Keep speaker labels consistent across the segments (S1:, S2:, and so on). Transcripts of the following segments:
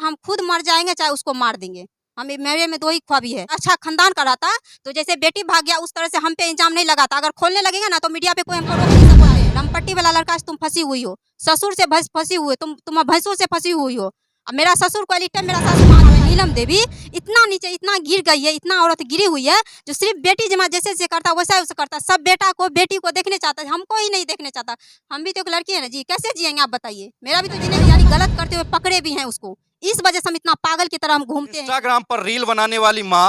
S1: हम खुद मर जाएंगे चाहे उसको मार देंगे। हमें मेरे में दो ही ख्वाबी है। अच्छा खानदान का रहता तो जैसे बेटी भाग गया उस तरह से हम पे इल्जाम नहीं लगाता। अगर खोलने लगेगा ना तो मीडिया पे कोई हमको रोक नहीं सकता है। लमपट्टी वाला लड़का तुम फंसी हुई हो, ससुर से फंसी हुई हो, तुम भैंसों से फंसी हुई हो। अब मेरा ससुर को टाइम मेरा सासू माँ नीलम देवी इतना नीचे इतना गिर गई है, इतना औरत गिरी हुई है जो सिर्फ बेटी जमा जैसे करता वैसा वैसे करता। सब बेटा को बेटी को देखने चाहता है, हमको ही नहीं देखने चाहता। हम भी तो एक लड़की है ना जी, कैसे जिएंगे आप बताइए। मेरा भी तो जीने की यानी गलत करते हुए पकड़े भी हैं उसको, इस वजह से हम इतना पागल की तरह हम घूमते हैं।
S2: इंस्टाग्राम पर रील बनाने वाली माँ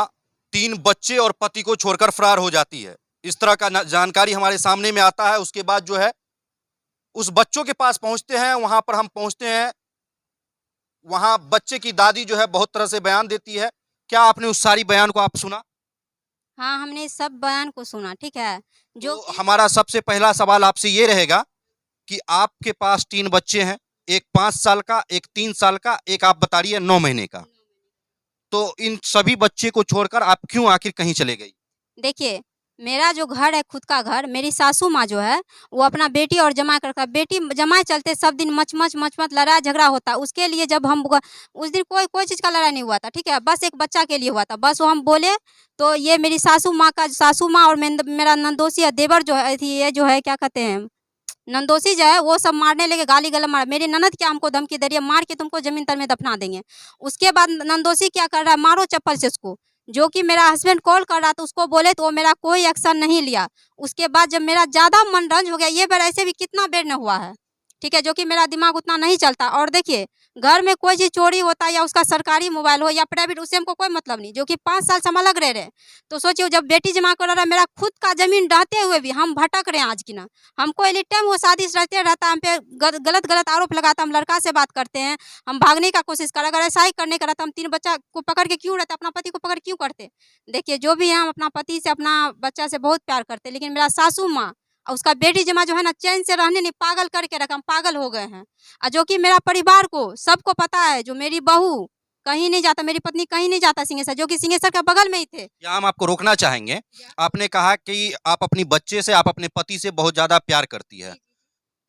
S2: 3 बच्चे और पति को छोड़कर फरार हो जाती है। इस तरह का जानकारी हमारे सामने में आता है। उसके बाद जो है उस बच्चों के पास पहुंचते हैं। वहां पर हम पहुंचते हैं, वहां बच्चे की दादी जो है बहुत तरह से बयान देती है। क्या आपने उस सारी बयान को आप सुना?
S1: हाँ, हमने सब बयान को सुना। ठीक है, जो
S2: तो हमारा सबसे पहला सवाल आपसे ये रहेगा कि आपके पास 3 बच्चे हैं, एक 5 साल का, एक 3 साल का, एक आप बता रही है 9 महीने का। तो इन सभी बच्चे को छोड़कर आप क्यों आखिर कहीं चले गई?
S1: देखिए, मेरा जो घर है खुद का घर, मेरी सासू माँ जो है वो अपना बेटी और जमाई कर बेटी जमाई चलते सब दिन मच मच लड़ाई झगड़ा होता। उसके लिए जब हम उस दिन कोई चीज़ का लड़ाई नहीं हुआ था। ठीक है, बस एक बच्चा के लिए हुआ था। बस वो हम बोले तो ये मेरी सासू माँ और मेरा नंदोसी है, देवर जो है ये जो है क्या कहते हैं नंदोसी जो है वो सब मारने लगे, गाली गलत मार। मेरी ननद क्या हमको धमकी दे रही है, मार के तुमको जमीन तर में दफना देंगे। उसके बाद नंदोसी क्या कर रहा है, मारो चप्पल से उसको। जो कि मेरा हस्बैंड कॉल कर रहा था उसको बोले तो वो मेरा कोई एक्शन नहीं लिया। उसके बाद जब मेरा ज़्यादा मन रंज हो गया, ये बार ऐसे भी कितना बेर न हुआ है। ठीक है, जो कि मेरा दिमाग उतना नहीं चलता। और देखिए, घर में कोई चीज़ चोरी होता है या उसका सरकारी मोबाइल हो या प्राइवेट, उससे हमको कोई मतलब नहीं। जो कि 5 साल से हम अलग रह रहे, तो सोचिए जब बेटी जमा कर रहा है, मेरा खुद का जमीन रहते हुए भी हम भटक रहे हैं आज की ना। हमको एनी टाइम वो शादी रहते रहता है, हम पे गलत आरोप लगाता। हम लड़का से बात करते हैं, हम भागने का कोशिश कर। अगर ऐसा ही करने का रहता हम 3 बच्चा को पकड़ के क्यों रहते, अपना पति को पकड़ क्यों करते। देखिए, जो भी है हम अपना पति से अपना बच्चा से बहुत प्यार करते, लेकिन मेरा सासू माँ और उसका बेटी जमा जो है ना चैन से रहने नहीं, पागल करके रखा। हम पागल हो गए हैं। और जो कि मेरा परिवार को सबको पता है, जो मेरी बहू कहीं नहीं जाता, मेरी पत्नी कहीं नहीं जाता सिंहेश्वर, जो कि सिंहेश्वर के बगल में ही थे।
S2: यहाँ हम आपको रोकना चाहेंगे। आपने कहा कि आप अपनी बच्चे से, आप अपने पति से बहुत ज्यादा प्यार करती है,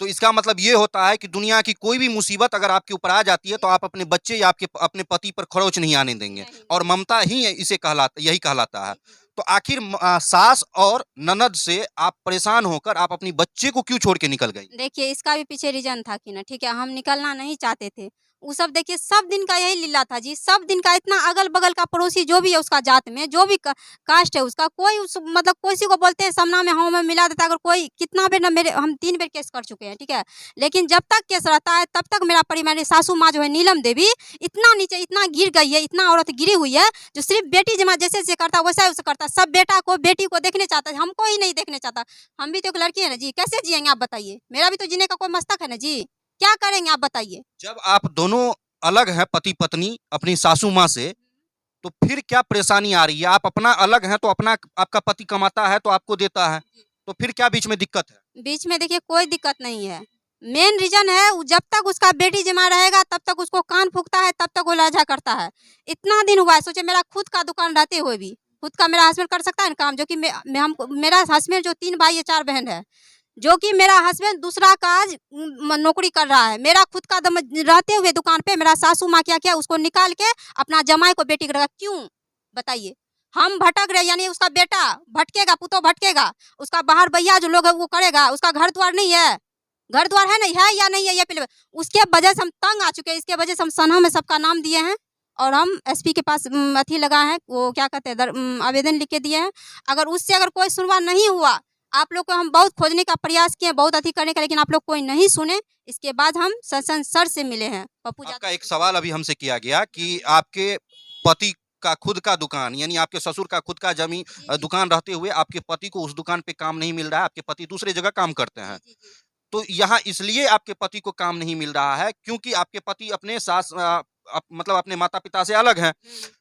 S2: तो इसका मतलब ये होता है कि दुनिया की कोई भी मुसीबत अगर आपके ऊपर आ जाती है तो आप अपने बच्चे या आपके अपने पति पर खरोच नहीं आने देंगे, और ममता ही इसे यही कहलाता है। तो आखिर सास और ननद से आप परेशान होकर आप अपनी बच्चे को क्यों छोड़ के निकल गई?
S1: देखिए, इसका भी पीछे रीजन था कि ना, ठीक है, हम निकलना नहीं चाहते थे। वो सब देखिए सब दिन का यही लीला था जी। सब दिन का इतना अगल बगल का पड़ोसी जो भी है उसका जात में जो भी कास्ट है उसका, कोई उस मतलब किसी को बोलते हैं सामना में हाँ में मिला देता। अगर कोई कितना बेर ना, मेरे हम 3 बेर केस कर चुके हैं। ठीक है, लेकिन जब तक केस रहता है तब तक मेरा परिवार, मेरी सासू माँ जो है नीलम देवी इतना नीचे इतना गिर गई है, इतना औरत गिरी हुई है जो सिर्फ बेटी जमा जैसे करता वैसा वैसे करता। सब बेटा को बेटी को देखने चाहता है, हमको ही नहीं देखने चाहता। हम भी तो एक लड़की है ना जी, कैसे जिएंगे आप बताइए। मेरा भी तो जीने का कोई मस्तक है ना जी, क्या करेंगे आप बताइए।
S2: जब आप दोनों अलग हैं, पति पत्नी, अपनी सासू माँ से, तो फिर क्या परेशानी आ रही है? आप अपना अलग हैं तो अपना आपका पति कमाता है तो आपको देता है, तो फिर क्या बीच में दिक्कत है?
S1: बीच में देखिए कोई दिक्कत नहीं है। मेन रीजन है जब तक उसका बेटी जमा रहेगा तब तक उसको कान फूकता है, तब तक वो लाझा करता है। इतना दिन हुआ है, सोचे मेरा खुद का दुकान रहते हुए भी खुद का मेरा हस्बैंड कर सकता है ना काम। जो कि मेरा हस्बैंड जो 3 भाई है 4 बहन है, जो कि मेरा हस्बैंड दूसरा काज नौकरी कर रहा है। मेरा खुद का दम रहते हुए दुकान पे मेरा सासू माँ क्या किया, उसको निकाल के अपना जमाई को बेटी करेगा। क्यों बताइए। हम भटक रहे, यानी उसका बेटा भटकेगा, पुतो भटकेगा, उसका बाहर भैया जो लोग है वो करेगा। उसका घर द्वार नहीं है, घर द्वार है नहीं है या नहीं है ये पहले। उसके वजह से हम तंग आ चुके हैं। इसके वजह से हम सनहा में सबका नाम दिए हैं और हम एसपी के पास अथी लगा है, वो क्या कहते हैं आवेदन लिख के दिए हैं। अगर उससे अगर कोई सुनवाई नहीं हुआ, आप लोग को हम बहुत खोजने का प्रयास किए, बहुत अथी करने का, लेकिन आप लोग कोई नहीं सुने। इसके बाद हम सर से मिले हैं पप्पू।
S2: आपका एक सवाल अभी हमसे किया गया कि आपके पति का खुद का दुकान, यानी आपके ससुर का खुद का जमीन दुकान रहते हुए आपके पति को उस दुकान पे काम नहीं मिल रहा है, आपके पति दूसरे जगह काम करते हैं। तो यहाँ इसलिए आपके पति को काम नहीं मिल रहा है क्योंकि आपके पति अपने मतलब अपने माता पिता से अलग हैं।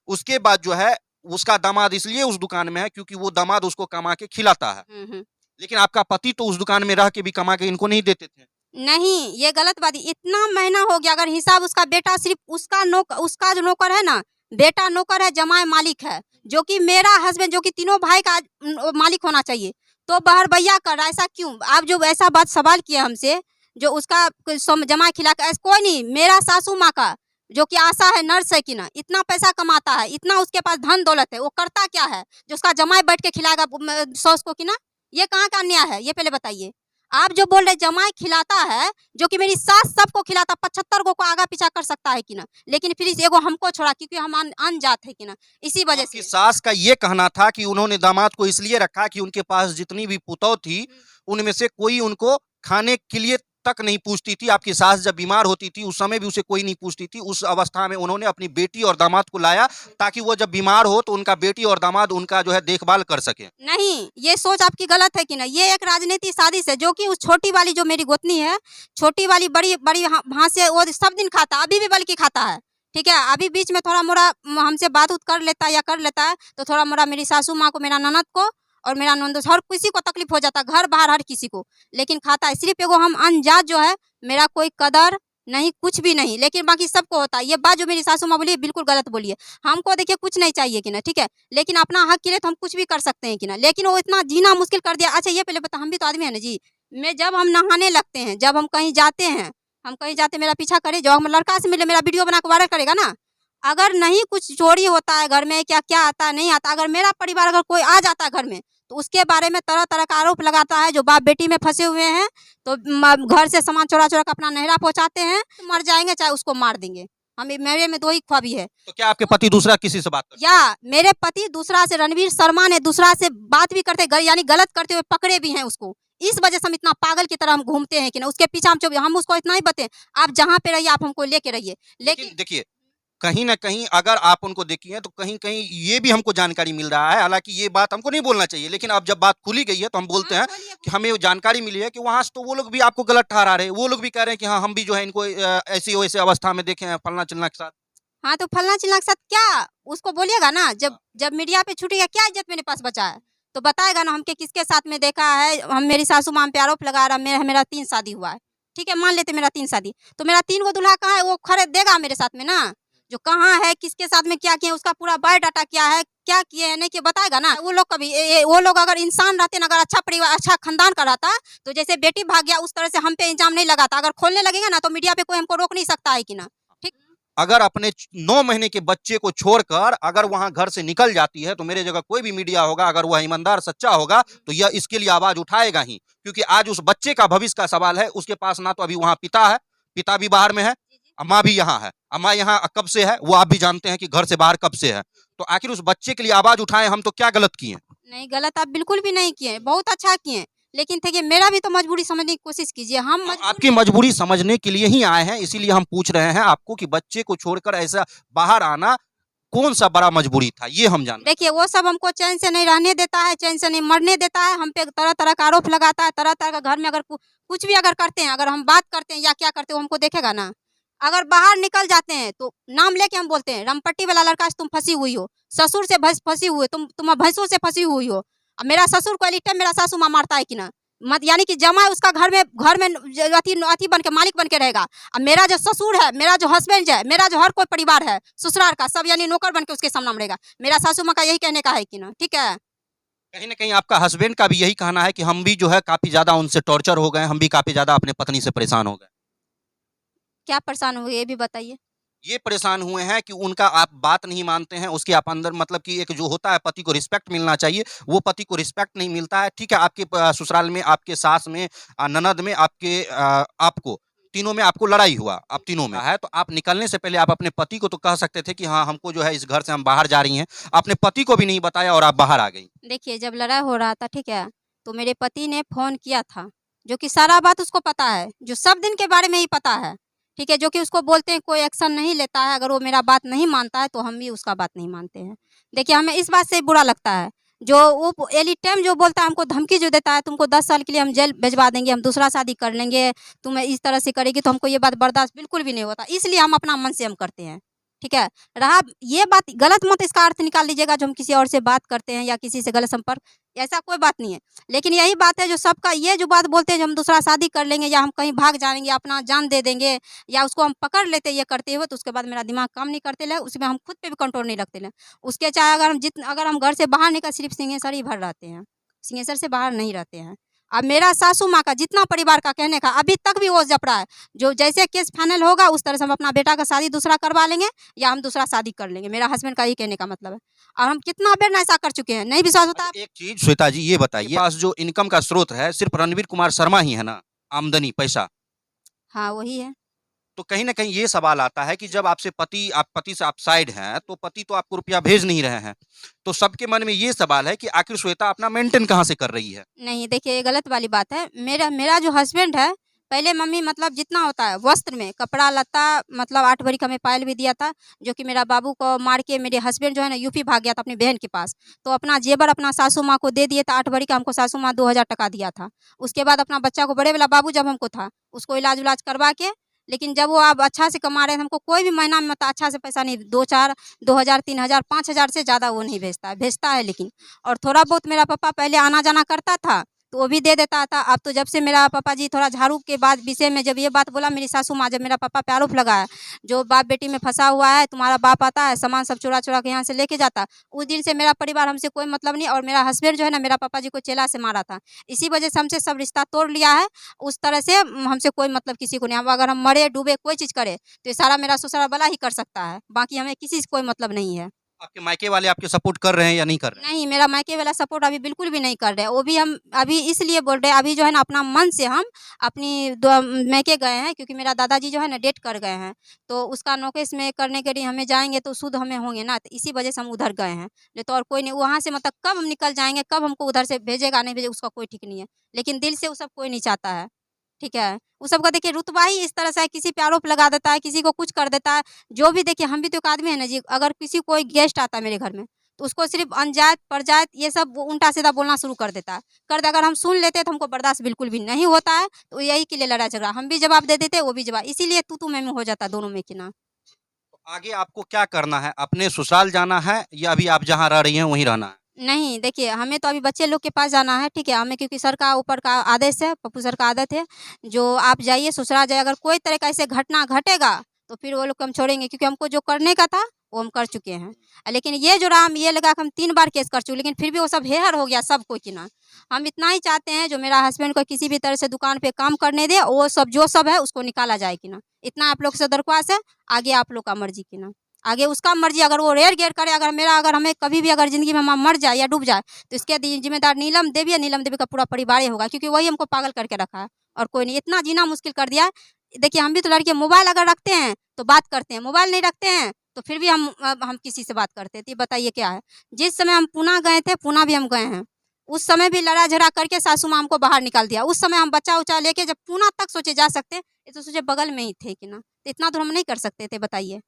S2: उसके बाद जो है उसका दामाद इसलिए उस दुकान में है क्योंकि वो दामाद उसको कमा के खिलाता है। लेकिन आपका पति तो उस दुकान में रह के भी कमा के इनको नहीं देते थे।
S1: नहीं, ये गलत बात। इतना महीना हो गया, अगर हिसाब उसका बेटा सिर्फ उसका जो नौकर है ना, बेटा नौकर है, जमाई मालिक है। जो कि मेरा हस्बैंड जो कि तीनों भाई का मालिक होना चाहिए, तो बाहर भैया कर रहा है। ऐसा क्यों? आप जो ऐसा बात सवाल किया हमसे, जो उसका जमा खिला कर, कोई नहीं। मेरा सासू माँ का जो कि आशा है, नर्स है कि ना, इतना पैसा कमाता है, इतना उसके पास धन दौलत है, वो करता क्या है जो उसका जमाई बैठ के खिलाएगा सॉस को कि ना? ये कहाँ का अन्याय है, ये पहले बताइए। आप जो बोल रहे जमाई खिलाता है, जो कि मेरी सास सबको खिलाता, 75 को आगा पीछा कर सकता है कि ना, लेकिन फिर इस एगो हमको छोड़ा क्योंकि हम अन जात है कि ना, इसी वजह
S2: आपकी
S1: से।
S2: सास का ये कहना था कि उन्होंने दामाद को इसलिए रखा कि उनके पास जितनी भी पुतौह थी, उनमें से कोई उनको खाने के लिए तक नहीं पूछती थी। आपकी सास जब बीमार होती थी, उस समय भी उसे कोई नहीं पूछती थी। उस अवस्था में उन्होंने अपनी बेटी और दामाद को लाया ताकि वो जब बीमार हो तो उनका बेटी और दामाद उनका जो है देखभाल कर सके।
S1: नहीं, ये सोच आपकी गलत है कि ना, ये एक राजनीति साजिश है, जो कि उस छोटी वाली जो मेरी गोतनी है, छोटी वाली बड़ी बड़ी वहाँ से वो सब दिन खाता, अभी भी बल्कि खाता है, ठीक है। अभी बीच में थोड़ा मोड़ा हमसे बात उत कर लेता है या कर लेता है, तो थोड़ा मोड़ा मेरी सासू माँ को, मेरा ननद को और मेरा नंदोस, हर किसी को तकलीफ हो जाता है, घर बाहर हर किसी को, लेकिन खाता है। सिर्फ एगो हम अनजात जो है, मेरा कोई कदर नहीं, कुछ भी नहीं, लेकिन बाकी सबको होता है। ये बात जो मेरी सासू माँ बोली है, बिल्कुल गलत बोली है। हमको देखिए कुछ नहीं चाहिए कि ना, ठीक है, लेकिन अपना हक के लिए तो हम कुछ भी कर सकते हैं कि ना, लेकिन वो इतना जीना मुश्किल कर दिया। अच्छा ये पहले बता, हम भी तो आदमी है ना जी। मैं जब हम नहाने लगते हैं, जब हम कहीं जाते हैं, हम कहीं जाते मेरा पीछा करे, जब हम लड़का से मिले मेरा वीडियो बना के वायरल करेगा ना। अगर नहीं कुछ चोरी होता है घर में, क्या क्या आता है नहीं आता, अगर मेरा परिवार अगर कोई आ जाता है घर में, तो उसके बारे में तरह तरह का आरोप लगाता है, जो बाप बेटी में फंसे हुए हैं, तो घर से सामान चोरा चोरा कर अपना नहरा पहुंचाते हैं, तो मर जाएंगे चाहे उसको मार देंगे। हमें मेरे में दो ही ख्वाबी है।
S2: तो क्या आपके पति दूसरा किसी से बात करते
S1: या मेरे पति दूसरा से, रणवीर शर्मा ने दूसरा से बात भी करते, यानी गलत करते हुए पकड़े भी हैं उसको। इस वजह से हम इतना पागल की तरह हम घूमते हैं कि ना, उसके पीछे हम उसको इतना ही बते, आप जहाँ पे रहिए आप हमको लेके रहिए,
S2: लेकिन
S1: लेकिन
S2: देखिए, कहीं न कहीं अगर आप उनको देखिए तो कहीं-कहीं ये भी हमको जानकारी मिल रहा है, हालाँकि ये बात हमको नहीं बोलना चाहिए, लेकिन अब जब बात खुली गई है तो हम बोलते
S1: हाँ
S2: हैं
S1: बोलिए।
S2: कि हमें वो जानकारी मिली है कि वहाँ से तो वो लोग भी आपको गलत ठहरा रहे हैं। वो लोग भी कह रहे हैं कि हाँ, हम भी जो है इनको ऐसी-वैसी अवस्था में देखे हैं फलना-चिलना के साथ।
S1: हाँ तो फलना चिलना के साथ क्या उसको बोलिएगा ना, जब जब मीडिया पे छूटेगा, क्या इज्जत मेरे पास बचा है, तो बताएगा ना हमके किसके साथ में देखा है। हम मेरी सासू माँ पे आरोप लगा रहा, मेरा 3 शादी हुआ है, ठीक है, मान लेते मेरा 3 शादी, तो मेरा 3 गो दूल्हा कहाँ है, वो खड़े देगा मेरे साथ में ना, जो कहाँ है, किसके साथ में क्या किए, उसका पूरा बायोडाटा क्या है, क्या किए है नहीं किए, बताएगा ना। वो लोग कभी वो लोग अगर इंसान रहते ना, अगर अच्छा परिवार अच्छा खानदान का रहता, तो जैसे बेटी भाग गया उस तरह से हम पे इल्जाम नहीं लगाता। अगर खोलने लगेगा ना, तो मीडिया पे कोई हमको रोक नहीं सकता है कि ना, ठीक।
S2: अगर अपने 9 महीने के बच्चे को छोड़कर अगर वहाँ घर से निकल जाती है, तो मेरे जगह कोई भी मीडिया होगा, अगर वह ईमानदार सच्चा होगा, तो यह इसके लिए आवाज़ उठाएगा ही। क्योंकि आज उस बच्चे का भविष्य का सवाल है, उसके पास ना तो अभी वहाँ पिता है, पिता भी बाहर में है, माँ भी यहाँ है। माँ यहाँ कब से है, वो आप भी जानते हैं कि घर से बाहर कब से है। तो आखिर उस बच्चे के लिए आवाज़ उठाएँ हम, तो क्या गलत किए?
S1: नहीं गलत आप बिल्कुल भी नहीं किए, बहुत अच्छा किए, लेकिन देखिए मेरा भी तो मजबूरी समझने की कोशिश कीजिए। हम
S2: आपकी मजबूरी समझने के लिए ही आए हैं, इसीलिए हम पूछ रहे हैं आपको कि बच्चे को छोड़कर ऐसा बाहर आना कौन-सा बड़ा मजबूरी था? ये हम जानना।
S1: देखिए वो सब हमको चैन से नहीं रहने देता है, चैन से नहीं मरने देता है, हम पे तरह तरह का आरोप लगाता है, तरह तरह का घर में अगर कुछ भी अगर करते हैं, अगर हम बात करते हैं या क्या करते हैं, वो हमको देखेगा ना। अगर बाहर निकल जाते हैं तो नाम लेके हम बोलते हैं, रामपट्टी वाला लड़का से तुम फंसी हुई हो, ससुर से फंसी हुई हो, तुम भैंसों से फंसी हुई हो। अब मेरा ससुर को एनी टाइम मेरा सासू माँ मारता है कि ना, मत यानी कि जमाई उसका घर में अथी बन के मालिक बन के रहेगा। अब मेरा जो ससुर है, मेरा जो हस्बैंड है, मेरा जो हर कोई परिवार है ससुराल का, सब यानी नौकर बन के उसके सामने में रहेगा। मेरा सासू माँ का यही कहने का है कि ना, ठीक है।
S2: कहीं न कहीं आपका हस्बैंड का भी यही कहना है कि हम भी जो है काफ़ी ज़्यादा उनसे टॉर्चर हो गए, हम भी काफ़ी ज़्यादा अपने पत्नी से परेशान हो गए।
S1: क्या परेशान हुए ये भी बताइए।
S2: ये परेशान हुए हैं कि उनका आप बात नहीं मानते हैं, उसके आप अंदर मतलब कि एक जो होता है पति को रिस्पेक्ट मिलना चाहिए, वो पति को रिस्पेक्ट नहीं मिलता है। ठीक है, आपके ससुराल में, आपके सास में, ननद में, आपको तीनों में आपको लड़ाई हुआ, आप तीनों में है, तो आप निकलने से पहले आप अपने पति को तो कह सकते थे कि हाँ, हमको जो है इस घर से हम बाहर जा रही हैं। आपने पति को भी नहीं बताया और आप बाहर आ गई।
S1: देखिए जब लड़ाई हो रहा था, ठीक है, तो मेरे पति ने फ़ोन किया था, जो कि सारा बात उसको पता है, जो सब दिन के बारे में ही पता है, ठीक है, जो कि उसको बोलते हैं कोई एक्शन नहीं लेता है, अगर वो मेरा बात नहीं मानता है तो हम भी उसका बात नहीं मानते हैं। देखिए हमें इस बात से बुरा लगता है, जो वो एनी टाइम जो बोलता है, हमको धमकी जो देता है, तुमको 10 साल के लिए हम जेल भिजवा देंगे, हम दूसरा शादी कर लेंगे, तुम इस तरह से करेगी, तो हमको ये बात बर्दाश्त बिल्कुल भी नहीं होता, इसलिए हम अपना मन से हम करते हैं, ठीक है। रहा ये बात गलत मत इसका अर्थ निकाल लीजिएगा जो हम किसी और से बात करते हैं या किसी से गलत संपर्क, ऐसा कोई बात नहीं है। लेकिन यही बात है जो सबका, ये जो बात बोलते हैं जो हम दूसरा शादी कर लेंगे या हम कहीं भाग जाएंगे, अपना जान दे देंगे या उसको हम पकड़ लेते ये करते हुए, तो उसके बाद मेरा दिमाग काम नहीं करते ले, उसमें हम खुद पे भी कंट्रोल नहीं रखते ले। उसके चाहे अगर हम घर से बाहर निकल, सिर्फ सिंहेश्वर ही भर रहते हैं, सिंहेश्वर से बाहर नहीं रहते हैं। अब मेरा सासू माँ का जितना परिवार का कहने का अभी तक भी वो जप रहा है, जो जैसे केस फाइनल होगा उस तरह से हम अपना बेटा का शादी दूसरा करवा लेंगे या हम दूसरा शादी कर लेंगे। मेरा हस्बैंड का यही कहने का मतलब है, और हम कितना बेर ना ऐसा कर चुके हैं, नहीं विश्वास होता।
S2: एक चीज श्वेता जी ये बताइए, पास जो इनकम का स्रोत है सिर्फ रणवीर कुमार शर्मा ही है ना, आमदनी पैसा?
S1: हाँ वही है।
S2: तो कहीं ना कहीं ये सवाल आता है कि जब आपसे आप पति से आप साइड हैं तो पति तो आपको रुपया भेज नहीं रहे हैं, तो सबके मन में ये सवाल है कि आखिर श्वेता अपना मेंटेन कहाँ से कर रही है?
S1: नहीं देखिए, ये गलत वाली बात है। मेरा मेरा जो हस्बैंड है, पहले मम्मी मतलब जितना होता है वस्त्र में कपड़ा लत्ता, मतलब 8 भरी का हमें पायल भी दिया था, जो कि मेरा बाबू को मार के मेरे हस्बैंड जो है ना यूपी भाग गया था अपनी बहन के पास, तो अपना जेवर अपना सासू माँ को दे दिए थे। 8 भरी का हमको सासू माँ 2000 टका दिया था। उसके बाद अपना बच्चा को, बड़े वाला बाबू जब हमको था, उसको इलाज उलाज करवा के, लेकिन जब वो अब अच्छा से कमा रहे हैं, हमको कोई भी महीना में मतलब अच्छा से पैसा नहीं, 2-4 2000 3000 5000 से ज़्यादा वो नहीं भेजता है लेकिन। और थोड़ा बहुत मेरा पापा पहले आना जाना करता था तो वो भी दे देता था। अब तो जब से मेरा पापा जी थोड़ा झाड़ू के बाद विषय में जब ये बात बोला मेरी सासू माँ, जब मेरा पापा पे आरोप लगाया, जो बाप बेटी में फंसा हुआ है, तुम्हारा बाप आता है सामान सब चुरा चुरा के यहाँ से लेके जाता, उस दिन से मेरा परिवार हमसे कोई मतलब नहीं। और मेरा हस्बैंड जो है ना, मेरा पापा जी को चेला से मारा था, इसी वजह से हमसे सब रिश्ता तोड़ लिया है। उस तरह से हमसे कोई मतलब किसी को नहीं। अब अगर हम मरे डूबे कोई चीज़ करे तो ये सारा मेरा ससुरा वाला ही कर सकता है, बाकी हमें किसी से कोई मतलब नहीं है।
S2: आपके मायके वाले आपके सपोर्ट कर रहे हैं या नहीं कर रहे हैं?
S1: नहीं, मेरा मायके वाला सपोर्ट अभी बिल्कुल भी नहीं कर रहे हैं। वो भी हम अभी इसलिए बोल रहे हैं, अभी जो है ना अपना मन से हम अपनी मायके गए हैं, क्योंकि मेरा दादाजी जो है ना डेथ कर गए हैं, तो उसका नोटिस में करने के लिए हमें जाएंगे तो शुद्ध हमें होंगे ना, तो इसी वजह से हम उधर गए हैं। नहीं तो और कोई नहीं, वहाँ से मतलब कब हम निकल जाएंगे, कब हमको उधर से भेजेगा नहीं भेजेगा उसका कोई ठीक नहीं है, लेकिन दिल से वो सब कोई नहीं चाहता है। ठीक है, वो सबका देखिए रुतबा ही इस तरह से है, किसी पे आरोप लगा देता है, किसी को कुछ कर देता है। जो भी देखिए, हम भी तो एक आदमी है ना जी, अगर किसी कोई गेस्ट आता है मेरे घर में, तो उसको सिर्फ अनजायत परजायत ये सब वो उल्टा सीधा बोलना शुरू कर देता है। अगर हम सुन लेते हैं तो हमको बर्दाश्त बिल्कुल भी नहीं होता है, तो यही के लिए लड़ाई झगड़ा, हम भी जवाब दे देते हैं, वो भी जवाब, इसीलिए तू मैं हो जाता है दोनों में की ना।
S2: तो आगे आपको क्या करना है? अपने ससुराल जाना है या अभी आप जहाँ रह रही हैं वहीं रहना है?
S1: नहीं, देखिए हमें तो अभी बच्चे लोग के पास जाना है, ठीक है? हमें क्योंकि सर का ऊपर का आदेश है, पप्पू सर का आदत है, जो आप जाइए ससुराल जाइए, अगर कोई तरह का ऐसे घटना घटेगा, तो फिर वो लोग को हम छोड़ेंगे, क्योंकि हमको जो करने का था, वो हम कर चुके हैं। लेकिन ये जो रहा, हम ये लगा कि हम 3 बार केस कर चुके, लेकिन फिर भी वो सब हेहर हो गया सबको कि ना। हम इतना ही चाहते हैं, जो मेरा हस्बैंड को किसी भी तरह से दुकान पे काम करने दे, वो सब जो सब है उसको निकाला जाए कि ना। इतना आप लोग से दरख्वास्त है, आगे आप लोग का मर्ज़ी कि ना। आगे उसका मर्जी, अगर वो रेयर गेर करे, अगर हमें कभी भी अगर ज़िंदगी में हम मर जाए या डूब जाए, तो इसके जिम्मेदार नीलम देवी या नीलम देवी का पूरा परिवार ही होगा, क्योंकि वही हमको पागल करके रखा है और कोई नहीं। इतना जीना मुश्किल कर दिया है। देखिए हम भी तो लड़के मोबाइल अगर रखते हैं तो बात करते हैं, मोबाइल नहीं रखते हैं तो फिर भी हम किसी से बात करते हैं। तो ये बताइए क्या है। जिस समय हम पूना गए थे, पूना भी हम गए हैं, उस समय भी लड़ा झगड़ा करके सासू माँ हमको बाहर निकाल दिया। उस समय हम बच्चा उच्चा लेके जब पूना तक सोचे जा सकते, ये तो सोचे बगल में ही थे कि ना, तो इतना दूर हम नहीं कर सकते थे, बताइए।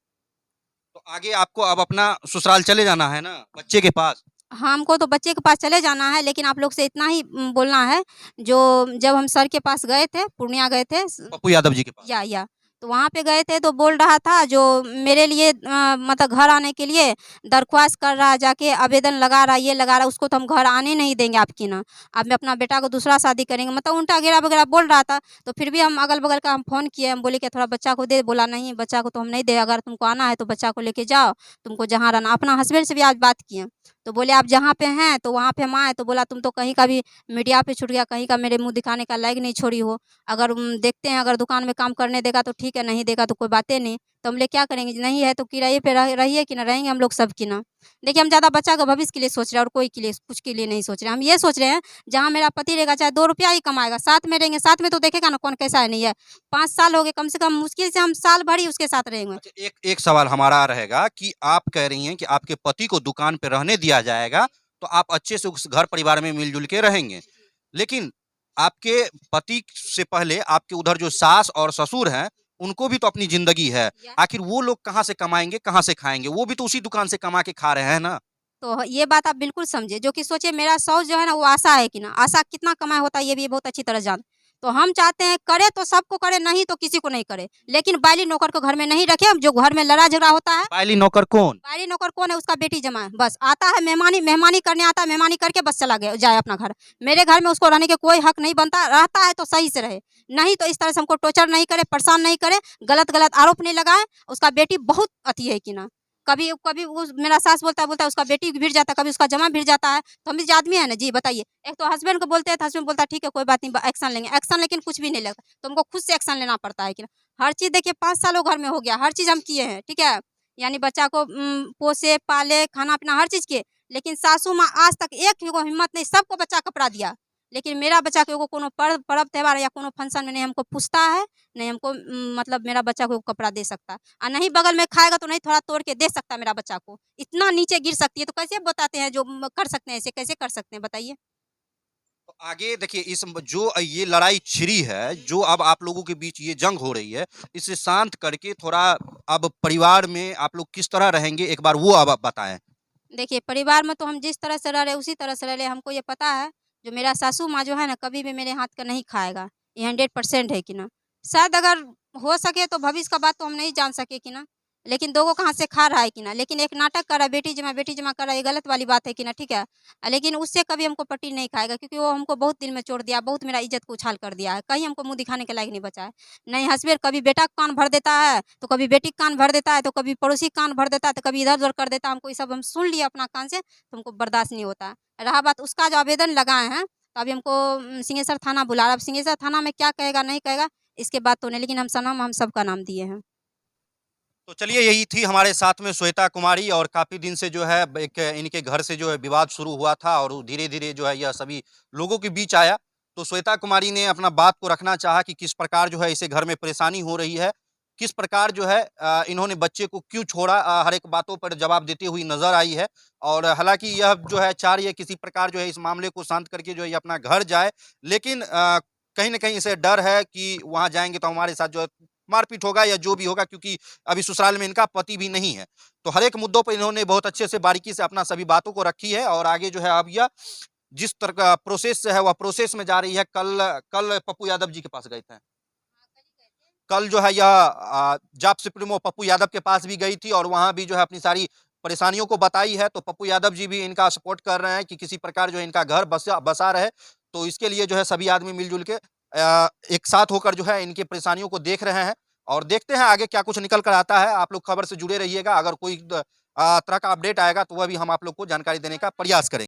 S2: तो आगे आपको अब अपना ससुराल चले जाना है ना, बच्चे के पास?
S1: हाँ, हमको तो बच्चे के पास चले जाना है, लेकिन आप लोग से इतना ही बोलना है, जो जब हम सर के पास गए थे, पूर्णिया गए थे,
S2: पप्पू यादव जी के पास?
S1: तो वहाँ पे गए थे तो बोल रहा था, जो मेरे लिए मतलब घर आने के लिए दरख्वास्त कर रहा, जाके आवेदन लगा रहा, ये लगा रहा, उसको तो हम घर आने नहीं देंगे आपकी ना, अब मैं अपना बेटा को दूसरा शादी करेंगे, मतलब उल्टा गिरा वगैरह बोल रहा था। तो फिर भी हम अगल बगल का हम फ़ोन किए, हम बोले कि थोड़ा बच्चा को दे, बोला नहीं बच्चा को तो हम नहीं दे, अगर तुमको आना है तो बच्चा को लेके जाओ, तुमको जहाँ रहना। अपना हस्बैंड से भी आज बात किए, तो बोले आप जहाँ पे हैं तो वहाँ पे हम आए, तो बोला तुम तो कहीं का भी मीडिया पे छूट गया, कहीं का मेरे मुँह दिखाने का लायक नहीं छोड़ी हो। अगर देखते हैं, अगर दुकान में काम करने देगा तो ठीक है, नहीं देगा तो कोई बातें नहीं। तो हम लोग क्या करेंगे, नहीं है तो किराए पे रहिए कि ना, रहेंगे हम लोग सब की ना। देखिए हम ज़्यादा बच्चा का भविष्य के लिए सोच रहे हैं और कोई के लिए कुछ के लिए नहीं सोच रहे हैं। हम ये सोच रहे हैं, जहाँ मेरा पति रहेगा चाहे 2 रुपया ही कमाएगा, साथ में रहेंगे, साथ में तो देखेगा ना कौन कैसा है नहीं है। 5 साल हो गए कम से कम, मुश्किल से हम साल भर ही उसके साथ रहेंगे।
S2: अच्छा, एक एक सवाल हमारा रहेगा कि आप कह रही हैं कि आपके पति को दुकान पे रहने दिया जाएगा तो आप अच्छे से उस घर परिवार में मिलजुल के रहेंगे, लेकिन आपके पति से पहले आपके उधर जो सास और ससुर हैं उनको भी तो अपनी जिंदगी है। आखिर वो लोग कहाँ से कमाएंगे, कहाँ से खाएंगे? वो भी तो उसी दुकान से कमा के खा रहे हैं ना।
S1: तो ये बात आप बिल्कुल समझे, जो कि सोचिए मेरा साउस जो है ना, वो आशा है कि ना, आशा कितना कमाई होता है ये भी बहुत अच्छी तरह जान। तो हम चाहते हैं करे तो सबको करे, नहीं तो किसी को नहीं करे, लेकिन बायली नौकर को घर में नहीं रखे, जो घर में लड़ा झगड़ा होता है।
S2: बायली नौकर कौन?
S1: बायली नौकर कौन है? उसका बेटी जमा है, बस आता है मेहमानी करने आता है, मेहमानी करके बस चला गया जाए अपना घर। मेरे घर में उसको रहने के कोई हक नहीं बनता, रहता है तो सही से रहे, नहीं तो इस तरह से हमको टॉर्चर नहीं करे, परेशान नहीं करे, गलत आरोप नहीं लगाए। उसका बेटी बहुत अति है कि ना, कभी कभी उस मेरा सास बोलता है उसका बेटी भिड़ जाता है, कभी उसका जमा भिड़ जाता है, तो हम भी आदमी है ना जी, बताइए। एक तो हस्बैंड को बोलते हैं तो हस्बैंड बोलता है ठीक है कोई बात नहीं, एक्शन लेंगे, एक्शन लेकिन कुछ भी नहीं लगता, तो हमको खुद से एक्शन लेना पड़ता है कि ना। हर चीज़ देखिए 5 सालों घर में हो गया, हर चीज़ हम किए हैं, ठीक है। यानी बच्चा को पोसे पाले, खाना पीना हर चीज़ किए, लेकिन सासू माँ आज तक एक को हिम्मत नहीं, सबको बच्चा कपड़ा दिया, लेकिन मेरा बच्चा को एगो कोनो पर्व त्योहार या कोनो फंक्शन में नहीं हमको पूछता है, नहीं हमको मतलब मेरा बच्चा को कपड़ा दे सकता है, और नहीं बगल में खाएगा तो नहीं थोड़ा तोड़ के दे सकता मेरा बच्चा को, इतना नीचे गिर सकती है, तो कैसे बताते हैं जो कर सकते हैं, ऐसे कैसे कर सकते हैं बताइए।
S2: तो आगे देखिए इस जो ये लड़ाई छिड़ी है, जो अब आप लोगों के बीच ये जंग हो रही है, इसे शांत करके थोड़ा अब परिवार में आप लोग किस तरह रहेंगे, एक बार वो अब आप बताएं।
S1: देखिए परिवार में तो हम जिस तरह से रह रहे उसी तरह से रह रहे, हमको ये पता है जो मेरा सासू माँ जो है ना कभी भी मेरे हाथ का नहीं खाएगा, ये 100% है कि ना। शायद अगर हो सके तो भविष्य का बात तो हम नहीं जान सके कि ना, लेकिन दोगों का हाथ से खा रहा है कि ना, लेकिन एक नाटक कर रहा है बेटी जमा कर रहा है, ये गलत वाली बात है कि ना, ठीक है। लेकिन उससे कभी हमको पट्टी नहीं खाएगा, क्योंकि वो हमको बहुत दिल में चोट दिया, बहुत मेरा इज्जत को उछाल कर दिया है, कहीं हमको मुंह दिखाने के लायक नहीं बचा है। नहीं हस्बैंड कभी बेटा का कान भर देता है, तो कभी बेटी का कान भर देता है, तो कभी पड़ोसी का कान भर देता है, तो कभी इधर उधर कर देता है, हमको ये सब हम सुन लिए अपना कान से, तो हमको बर्दाश्त नहीं होता है। रहा बात उसका जो आवेदन लगाए हैं, तो अभी हमको सिंहेश्वर थाना बुला रहा है, अब सिंहेश्वर थाना में क्या कहेगा नहीं कहेगा इसके बाद तो नहीं, लेकिन हम सनम हम सबका नाम दिए हैं।
S2: तो चलिए यही थी हमारे साथ में श्वेता कुमारी, और काफ़ी दिन से जो है एक इनके घर से जो है विवाद शुरू हुआ था और धीरे-धीरे जो है यह सभी लोगों के बीच आया। तो श्वेता कुमारी ने अपना बात को रखना चाहा कि किस प्रकार जो है इसे घर में परेशानी हो रही है, किस प्रकार जो है इन्होंने बच्चे को क्यों छोड़ा, हर एक बातों पर जवाब देती हुई नज़र आई है। और हालाँकि यह जो है चाह रही है किसी प्रकार जो है इस मामले को शांत करके जो है ये अपना घर जाए, लेकिन कहीं न कहीं इसे डर है कि वहाँ जाएँगे तो हमारे साथ जो है मारपीट होगा या जो भी होगा, क्योंकि अभी ससुराल में इनका पति भी नहीं है। तो हर एक मुद्दों पे इन्होंने बहुत अच्छे से बारीकी से अपना सभी बातों को रखी है, और आगे जो है अब यह जिस तरह का प्रोसेस है वह प्रोसेस में जा रही है। कल कल पप्पू यादव जी के पास गए थे। कल जो है यह जाप सुप्रीमो पप्पू यादव के पास भी गई थी और वहाँ भी जो है अपनी सारी परेशानियों को बताई है। तो पप्पू यादव जी भी इनका सपोर्ट कर रहे हैं कि किसी प्रकार जो है इनका घर बसा रहे। तो इसके लिए जो है सभी आदमी मिल-जुल के एक साथ होकर जो है इनकी परेशानियों को देख रहे हैं, और देखते हैं आगे क्या कुछ निकल कर आता है। आप लोग खबर से जुड़े रहिएगा, अगर कोई तरह का अपडेट आएगा तो वह भी हम आप लोग को जानकारी देने का प्रयास करेंगे।